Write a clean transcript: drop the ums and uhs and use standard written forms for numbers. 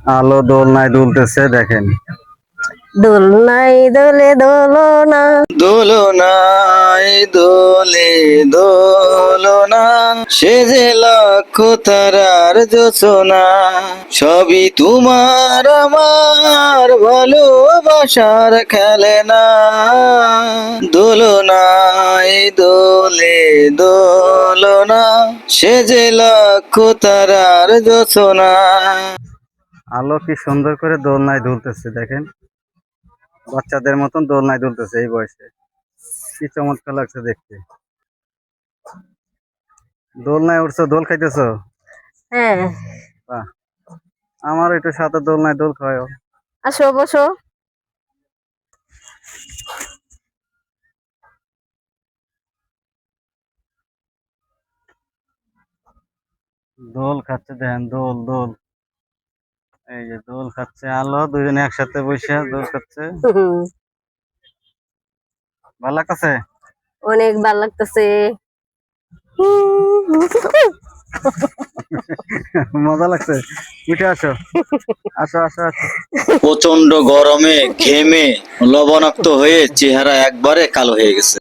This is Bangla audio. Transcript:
আলো দোলনায় দুলতেছে দেখেন। দোলনায় দোলে দোলনা, দোলনায় দোলে দোলনা, সেজে লাখ তারার যোচনা, সবই তোমার আমার ভালোবাসার খেলনা। দোলনায় দোলে দোলনা, সেজে লাখ তারার যোচনা। আলো কি সুন্দর করে দোলনায় দুলতেছে দেখেন, বাচ্চাদের মতন দোলনায় দুলতেছে এই বয়সে। কি চমৎকার লাগছে দেখতে। দোলনায় উঠছো, দোল খাইতেছো? হ্যাঁ। বাহ, আমার একটু সাথে দোলনায় দোল খাওয়াও। আসো বসো। দোল খাচ্ছে দেখেন, দোল দোল, এই যে দোল খাচ্ছে আলো, দুজনে একসাথে বসে দোল খাচ্ছে। ভালো লাগতেছে? অনেক ভালো লাগতেছে। মজা লাগছে। উঠে আসো, আসো আসো আসো। প্রচন্ড গরমে ঘেমে লবণাক্ত হয়ে চেহারা একবারে কালো হয়ে গেছে।